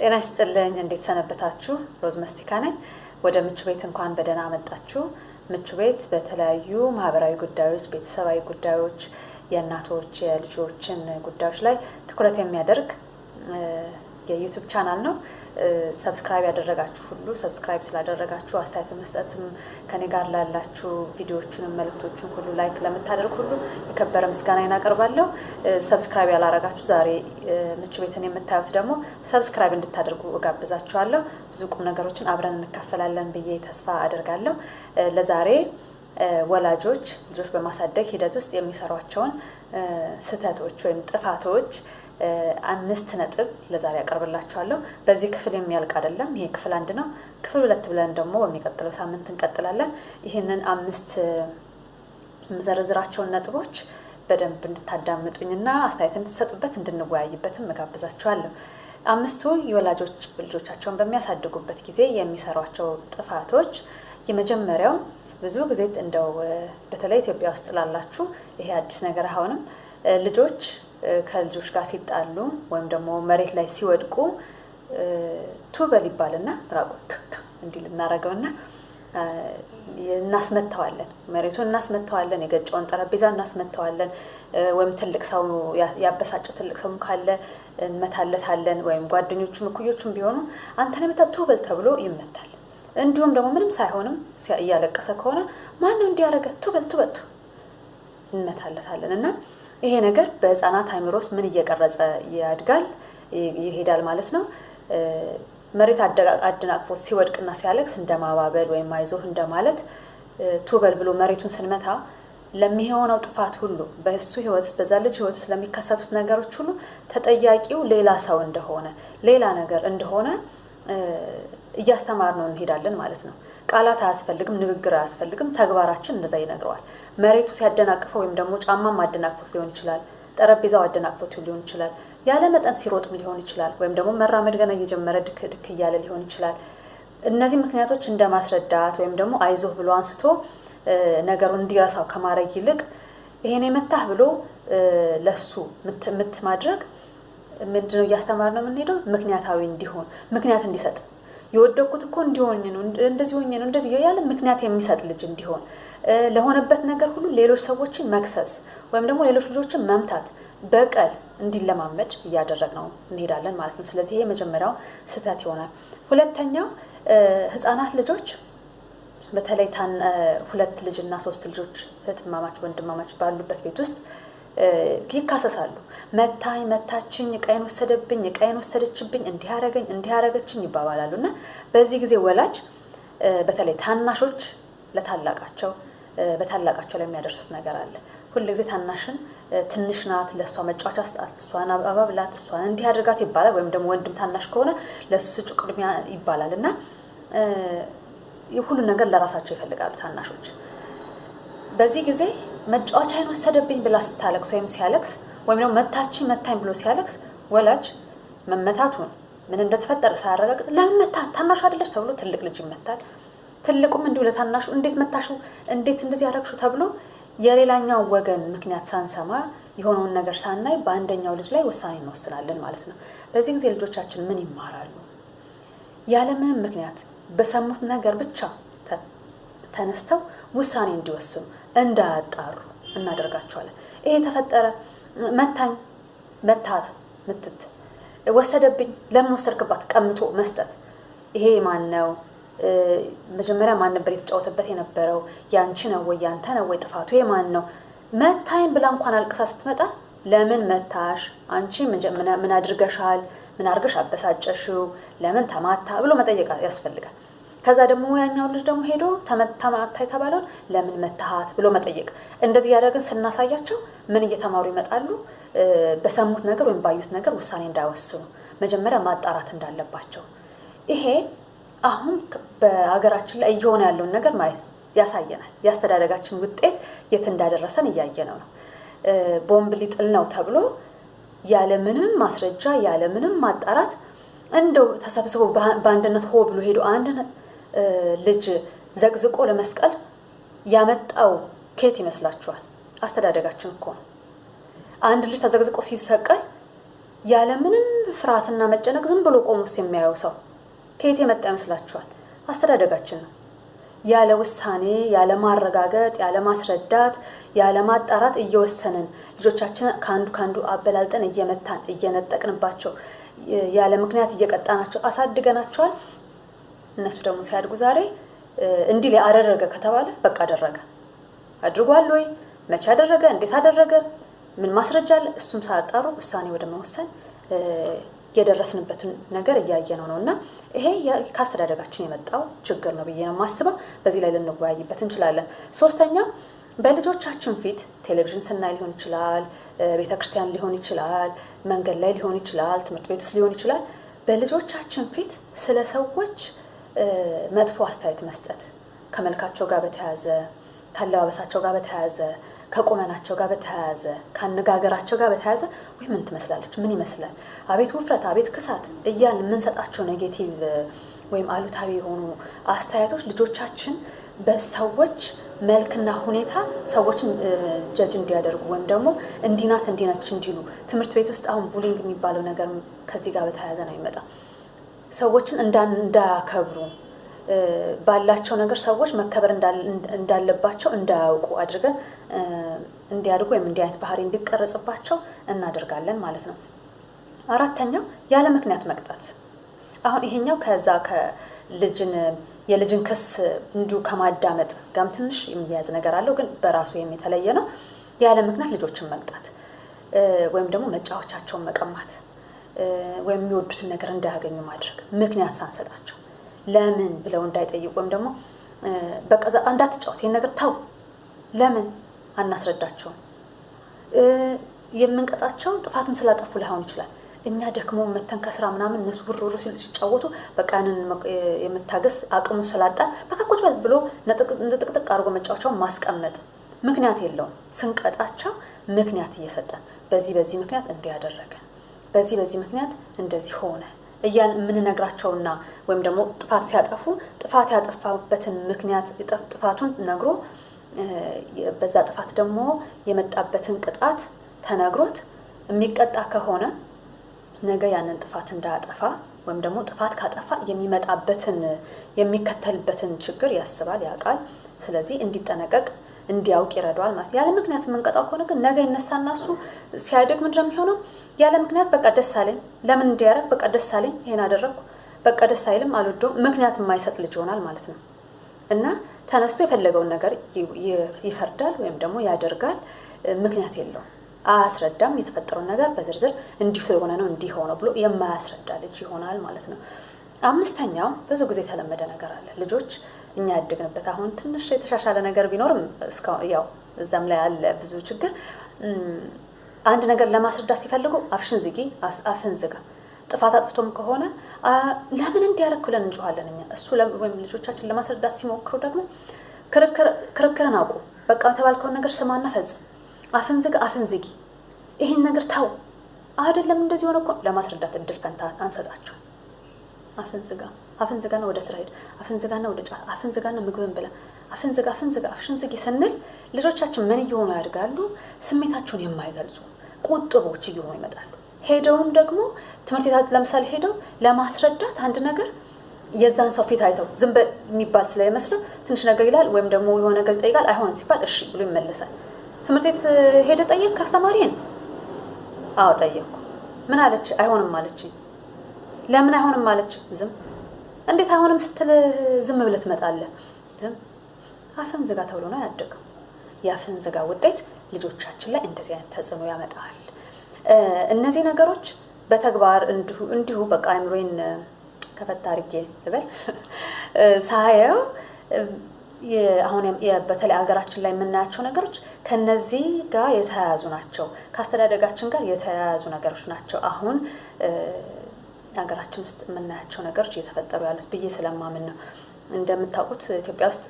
ጤና ይስጥልኝ እንዴት ሰነበታችሁ ሮዝ መስቲካ ነኝ ወደ ምቹ ቤት እንኳን በደህና መጣችሁ ምቹ ቤት በተለያዩ ማህበራዊ ጉዳዮች ቤተሰባዊ ጉዳዮች የእናቶች የልጆችን ጉዳዮች ላይ ትኩረት የሚያደርግ የዩቲዩብ ቻናል ነው ሰብስክራይብ ያደረጋችሁ ሁሉ ሰብስክራይብ ስላደረጋችሁ አስተያየት መስጠትም ከኔ ጋር ላላችሁ ቪዲዮዎቹን መልእክቶቹን ሁሉ ላይክ ለምታደርጉ ሁሉ የከበረ ምስጋናዬን አቀርባለሁ ሰብስክራይብ ያላረጋችሁ ዛሬ ምቹ ቤትን የምታዩት ደግሞ ሰብስክራይብ እንድታደርጉ እጋብዛችኋለሁ ብዙ ቁም ነገሮችን አብረን እንካፈላለን ብዬ ተስፋ አደርጋለሁ ለዛሬ ወላጆች ልጆች በማሳደግ ሂደት ውስጥ የሚሰሯቸውን ስህተቶች ወይም ጥፋቶች 5 ነጥብ ለዛሬ አቀርብላችኋለሁ በዚህ ክፍል የሚያልቅ አይደለም ይሄ ክፍል 1 ነው ክፍል 2 ብለን ደግሞ በሚቀጥለው ሳምንት እንቀጥላለን ይሄንን 5 መዘርዝራቸውን ነጥቦች በደንብ እንድታዳምጡኝና አስተያየት እንድትሰጡበት እንድንወያይበትም መጋብዛችኋለሁ 5ቱ የወላጆች ልጆቻቸውን በሚያሳድጉበት ጊዜ የሚሰሯቸው ጥፋቶች የመጀመሪያው ብዙ ጊዜ እንደው በተለይ ኢትዮጵያ ውስጥ ላላችሁ ይሄ አዲስ ነገር አሁንም ልጆች ከልጆች ጋር ሲጣሉ ወይም ደግሞ መሬት ላይ ሲወድቁ ቱበል ይባልና ራቁት እንዲል እናረጋውና እናስመታዋለን መሬቱን እናስመታዋለን የገጨውን ጠረጴዛ እናስመታዋለን ወይም ትልቅ ሰው ያበሳጨው ትልቅ ሰው ካለ እንመታለታለን ወይም ጓደኞቹም እኩዮቹም ቢሆኑ አንተ ነው ቱበል ተብሎ ይመታል እንዲሁም ደግሞ ምንም ሳይሆንም ያለቀሰ ከሆነ ማን ነው እንዲያረጋ ቱበል እንመታለታለንና ይሄ ነገር በህፃናት አይምሮስ ምን እየቀረጸ ያድጋል ይሄዳል ማለት ነው መሬት አድናቅፎት ሲወድቅና ሲያለቅስ እንደማባበል ወይም አይዞህ እንደማለት ቱበል ብሎ መሬቱን ስንመታ ለሚሆነው ጥፋት ሁሉ በሱ ህይወት በዛ ልጅ ህይወት ስለሚከሰቱት ነገሮች ሁሉ ተጠያቂው ሌላ ሰው እንደሆነ ሌላ ነገር እንደሆነ እያስተማርነው እንሄዳለን ማለት ነው ቃላት አያስፈልግም ንግግር አያስፈልግም ተግባራችን እንደዛ ይነግረዋል መሬቱ ሲያደናቅፈው ወይም ደግሞ ጫማም አደናቅፎት ሊሆን ይችላል ጠረጴዛው አደናቅፎት ሊሆን ይችላል ያለ መጠን ሲሮጥም ሊሆን ይችላል ወይም ደግሞ መራመድ ገና እየጀመረ ድክ እያለ ሊሆን ይችላል እነዚህ ምክንያቶች እንደማስረዳት ወይም ደግሞ አይዞህ ብሎ አንስቶ ነገሩን እንዲረሳው ከማድረግ ይልቅ ይሄን የመታህ ብሎ ለሱ ምት ማድረግ ምንድነው ያስተማርነው የምንሄደው ምክንያታዊ እንዲሆን ምክንያት እንዲሰጥ የወደቁት እኮ እንዲሆን ነው እንደዚህ ሆኜ ነው እንደዚህ ያለ ምክንያት የሚሰጥ ልጅ እንዲሆን ለሆነበት ነገር ሁሉ ሌሎች ሰዎችን መክሰስ ወይም ደግሞ ሌሎች ልጆችን መምታት በቀል እንዲለማመድ ያደረግነው እንሄዳለን ማለት ነው ስለዚህ ይሄ መጀመሪያው ስህተት ይሆናል ሁለተኛው ህፃናት ልጆች በተለይ ሁለት ልጅና 3 ልጆች እህትማማች ወንድማማች ባሉበት ቤት ውስጥ ይካሰሳሉ መታችኝ ቀይን ወሰደችብኝ እንዲያረገችኝ ይባባላሉና በዚህ ጊዜ ወላጅ በተለይ ታናሾች ለታላቃቸው በታላቃቸው ላይ የሚያደርሱት ነገር አለ ሁሉ ጊዜ ታናሽን ትንሽ ናት ለሷ መጫወቻ አስጣት እሷን አባብላት እሷን እንዲያደርጋት ይባላል ወይም ደግሞ ወንድም ታናሽ ከሆነ ለሱ ስጩ ቅድሚያ ይባላልና ሁሉ ነገር ለራሳቸው ይፈልጋሉ ታናሾች በዚህ ጊዜ መጫወቻዬን ወሰደብኝ ብላ ስታለቅስ ወይም ሲያለቅስ ወይም ደግሞ መታኝ ብሎ ሲያለቅስ ወላጅ መመታቱን ምን እንደተፈጠረ ሳያረጋግጥ ለምን መታ ታናሽ አይደለሽ ተብሎ ትልቅ ልጅ ይመታል ትልቁም እንዲሁ ለታናሹ እንዴት መታሹ እንዴት እንደዚህ ያረግሹ ተብሎ የሌላኛው ወገን ምክንያት ሳንሰማ የሆነውን ነገር ሳናይ በአንደኛው ልጅ ላይ ውሳኔ እንወስናለን ማለት ነው በዚህ ጊዜ ልጆቻችን ምን ይማራሉ ያለ ምንም ምክንያት በሰሙት ነገር ብቻ ተነስተው ውሳኔ እንዲወስኑ እንዳያጣሩ እናደርጋቸዋለን ይሄ ተፈጠረ መታት ምትት ወሰደብኝ ለምን ወሰድክባት ቀምቶ መስጠት ይሄ ማን ነው መጀመሪያ ማን ነበር የተጫወተበት የነበረው ያንቺ ነው ወይ ያንተ ነው ወይ ጥፋቱ ይሄ ማን ነው መታይን ብላ እንኳን አልቅሳ ስትመጣ ለምን መታሽ አንቺ ምን አድርገሻል ምን አርገሽ አበሳጨሽው ለምን ተማታ ብሎ መጠየቅ ያስፈልጋል ከዛ ደግሞ ያኛው ልጅ ደግሞ ሄዶ ተማታ የተባለው ለምን መታሃት ብሎ መጠየቅ እንደዚህ ያደረግን ስናሳያቸው ምን እየተማሩ ይመጣሉ በሰሙት ነገር ወይም ባዩት ነገር ውሳኔ እንዳይወስኑ መጀመሪያ ማጣራት እንዳለባቸው ይሄ አሁን በአገራችን ላይ እየሆነ ያለው ነገር ማለት ያሳየናል ያስተዳደጋችን ውጤት የት እንዳደረሰን ያያየነው ነው ቦምብ ሊጥል ነው ተብሎ ያለ ምንም ማስረጃ ያለ ምንም ማጣራት እንደው ተሰብስበው በአንድነት ሆ ብሎ ሄዶ አንድነት ልጅ ዘግዝቆ ለመስቀል ያመጣው ከየት ይመስላችኋል አስተዳደጋችን እኮ አንድ ልጅ ተዘግዝቆ ሲሰቀል ያለ ምንም ፍርሃትና መጨነቅ ዝም ብሎ ቆሞስ የሚያየው ሰው ከየት የመጣ ይመስላችኋል? አስተዳደጋችን ነው። ያለ ውሳኔ፣ ያለ ማረጋገጥ፣ ያለ ማስረዳት፣ ያለ ማጣራት እየወሰንን ልጆቻችንን ካንዱ አበላልጠን እየመታን እየነጠቅንባቸው ያለ ምክንያት እየቀጣናቸው አሳድገናቸዋል። እነሱ ደግሞ ሲያድጉ ዛሬ እንዲህ ላይ አደረገ ከተባለ በቃ አደረገ። አድርጓል ወይ? መቼ አደረገ? እንዴት አደረገ? ምን ማስረጃ አለ? እሱም ሳያጣሩ ውሳኔ ወደ መወሰን የደረስንበትን ነገር እያየነው ነውና ይሄ ከአስተዳደጋችን የመጣው ችግር ነው ብዬ ነው የማስበው። በዚህ ላይ ልንወያይበት እንችላለን። ሶስተኛ በልጆቻችን ፊት ቴሌቪዥን ስናይ ሊሆን ይችላል፣ ቤተክርስቲያን ሊሆን ይችላል፣ መንገድ ላይ ሊሆን ይችላል፣ ትምህርት ቤት ውስጥ ሊሆን ይችላል። በልጆቻችን ፊት ስለ ሰዎች መጥፎ አስተያየት መስጠት ከመልካቸው ጋር በተያያዘ፣ ከአለባበሳቸው ጋር በተያያዘ፣ ከቁመናቸው ጋር በተያያዘ፣ ከአነጋገራቸው ጋር በተያያዘ ወይ ምን ትመስላለች፣ ምን ይመስላል፣ አቤት ውፍረት፣ አቤት ክሳት እያልን የምንሰጣቸው ኔጌቲቭ ወይም አሉታዊ የሆኑ አስተያየቶች ልጆቻችን በሰዎች መልክና ሁኔታ ሰዎችን ጀጅ እንዲያደርጉ ወይም ደግሞ እንዲናት እንዲነች እንዲሉ ትምህርት ቤት ውስጥ አሁን ቡሊንግ የሚባለው ነገር ከዚህ ጋር በተያያዘ ነው የሚመጣ። ሰዎችን እንዳያከብሩ ባላቸው ነገር ሰዎች መከበር እንዳለባቸው እንዳያውቁ አድርገን እንዲያድጉ ወይም እንዲህ አይነት ባህሪ እንዲቀረጽባቸው እናደርጋለን ማለት ነው። አራተኛው ያለ ምክንያት መቅጣት። አሁን ይሄኛው ከዛ የልጅን ክስ እንዲሁ ከማዳመጥ ጋም ትንሽ የሚያዝ ነገር አለው፣ ግን በራሱ የተለየ ነው። ያለ ምክንያት ልጆችን መቅጣት ወይም ደግሞ መጫወቻቸውን መቀማት ወይም የሚወዱትን ነገር እንዳያገኙ ማድረግ ምክንያት ሳንሰጣቸው ለምን ብለው እንዳይጠይቁ ወይም ደግሞ በቃ እንዳትጫወት ይሄን ነገር ተው ለምን አናስረዳቸውም። የምንቀጣቸው ጥፋትም ስላጠፉ ላይሆን ይችላል። እኛ ደግሞ መተን ከስራ ምናምን እነሱ ብሩሩ ሲጫወቱ በቃ ያንን የምታገስ አቅሙ ስላጣ በቃ ቁጭ በል ብሎ ጥቅጥቅ አድርጎ መጫወቻውን ማስቀመጥ ምክንያት የለውም። ስንቀጣቸው ምክንያት እየሰጠን በዚህ ምክንያት እንዲያደረገ በዚህ ምክንያት እንደዚህ ሆነ እያል የምንነግራቸውና ወይም ደግሞ ጥፋት ሲያጠፉ ጥፋት ያጠፋበትን ምክንያት ጥፋቱን ነግሮ በዛ ጥፋት ደግሞ የመጣበትን ቅጣት ተነግሮት የሚቀጣ ከሆነ ነገ ያንን ጥፋት እንዳያጠፋ ወይም ደግሞ ጥፋት ካጠፋ የሚመጣበትን የሚከተልበትን ችግር ያስባል፣ ያውቃል። ስለዚህ እንዲጠነቀቅ እንዲያውቅ ይረዳዋል ማለት። ያለ ምክንያት የምንቀጣው ከሆነ ግን ነገ ይነሳና እሱ ሲያድግ ምንድነው የሚሆነው? ያለ ምክንያት በቃ ደስ አለኝ፣ ለምን እንዲያረግ በቃ ደስ አለኝ፣ ይሄን አደረኩ በቃ ደስ አይልም፣ አልወደውም፣ ምክንያት የማይሰጥ ልጅ ይሆናል ማለት ነው። እና ተነስቶ የፈለገውን ነገር ይፈርዳል ወይም ደግሞ ያደርጋል፣ ምክንያት የለውም። አያስረዳም። የተፈጠረውን ነገር በዝርዝር እንዲህ ስለሆነ ነው እንዲህ ሆነ ብሎ የማያስረዳ ልጅ ይሆናል ማለት ነው። አምስተኛው ብዙ ጊዜ የተለመደ ነገር አለ። ልጆች እኛ ያደግንበት አሁን ትንሽ የተሻሻለ ነገር ቢኖርም እስካሁን ያው እዛም ላይ አለ ብዙ ችግር። አንድ ነገር ለማስረዳት ሲፈልጉ አፍሽን ዝጊ፣ አፍን ዝጋ። ጥፋት አጥፍቶም ከሆነ ለምን እንዲያረክ ብለን እንጮሃለን እኛ። እሱ ወይም ልጆቻችን ለማስረዳት ሲሞክሩ ደግሞ ክርክርን አቁ፣ በቃ የተባልከውን ነገር ስማና ፈጽም፣ አፍን ዝጋ፣ አፍን ዝጊ፣ ይሄን ነገር ተው፣ አይደለም እንደዚህ ሆነ እኮ ለማስረዳት እድል ፈንታ አንሰጣቸው። አፍን ዝጋና ወደ ስራ ሄድ፣ አፍን ዝጋና ወደ ጫት፣ አፍን ዝጋና ምግብን ብላ፣ አፍን ዝጋ፣ አፍሽን ዝጊ ስንል ልጆቻችን ምን እየሆኑ ያድጋሉ? ስሜታቸውን የማይገልጹ ቁጥቦች እየሆኑ ይመጣሉ። ሄደውም ደግሞ ትምህርት ቤት ለምሳሌ ሄደው ለማስረዳት አንድ ነገር የዛን ሰው ፊት አይተው ዝም በሚባል ስለይመስለው ትንሽ ነገር ይላል ወይም ደግሞ የሆነ ነገር ይጠይቃል። አይሆንም ሲባል እሺ ብሎ ይመለሳል። ትምህርት ቤት ሄደ ጠየቅ አስተማሪን? አዎ ጠየቅኩ። ምን አለች? አይሆንም አለች። ለምን አይሆንም አለች? ዝም። እንዴት አይሆንም ስትል ዝም ብለህ ትመጣለህ? ዝም። አፍን ዝጋ ተብሎ ነው ያደገው። የአፍን ዝጋ ውጤት ልጆቻችን ላይ እንደዚህ አይነት ተጽዕኖ ያመጣል። እነዚህ ነገሮች በተግባር እንዲሁ በቃ አይምሮዬን ከፈታ አድርጌ ልበል ሳየው አሁን በተለይ ሀገራችን ላይ የምናያቸው ነገሮች ከነዚህ ጋር የተያያዙ ናቸው። ከአስተዳደጋችን ጋር የተያያዙ ነገሮች ናቸው። አሁን ሀገራችን ውስጥ የምናያቸው ነገሮች እየተፈጠሩ ያሉት ብዬ ስለማምን ነው። እንደምታውቁት ኢትዮጵያ ውስጥ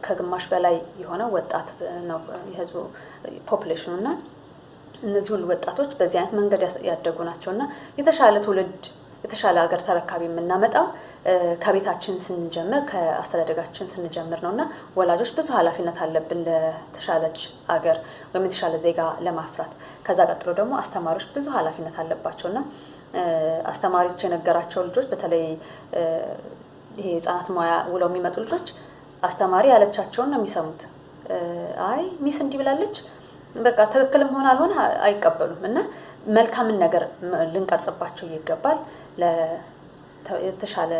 ከግማሽ በላይ የሆነ ወጣት ነው የህዝቡ ፖፑሌሽኑ እና እነዚህ ሁሉ ወጣቶች በዚህ አይነት መንገድ ያደጉ ናቸውና የተሻለ ትውልድ የተሻለ ሀገር ተረካቢ የምናመጣው ከቤታችን ስንጀምር ከአስተዳደጋችን ስንጀምር ነውና ወላጆች ብዙ ኃላፊነት አለብን ለተሻለች ሀገር ወይም የተሻለ ዜጋ ለማፍራት። ከዛ ቀጥሎ ደግሞ አስተማሪዎች ብዙ ኃላፊነት አለባቸውና አስተማሪዎች የነገራቸው ልጆች በተለይ ይሄ ህፃናት ሙያ ውለው የሚመጡ ልጆች አስተማሪ ያለቻቸውን ነው የሚሰሙት አይ ሚስ እንዲህ ብላለች በቃ ትክክልም ሆነ አልሆነ አይቀበሉም እና መልካምን ነገር ልንቀርጽባቸው ይገባል ለተሻለ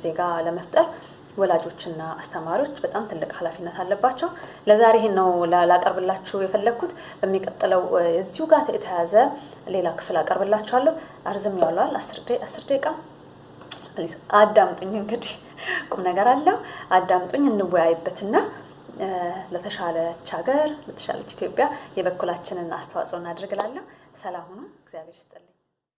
ዜጋ ለመፍጠር ወላጆችና አስተማሪዎች በጣም ትልቅ ኃላፊነት አለባቸው ለዛሬ ነው ላቀርብላችሁ የፈለኩት በሚቀጥለው እዚሁ ጋር የተያዘ ሌላ ክፍል አቀርብላችኋለሁ አርዝም ያውላል 10 ደቂቃ ፕሊዝ አዳምጡኝ እንግዲህ ቁም ነገር አለው አዳምጡኝ እንወያይበትና ለተሻለች ሀገር ለተሻለች ኢትዮጵያ የበኩላችንን አስተዋጽኦ እናድርግላለሁ ሰላም ሁኑ እግዚአብሔር ይስጥልኝ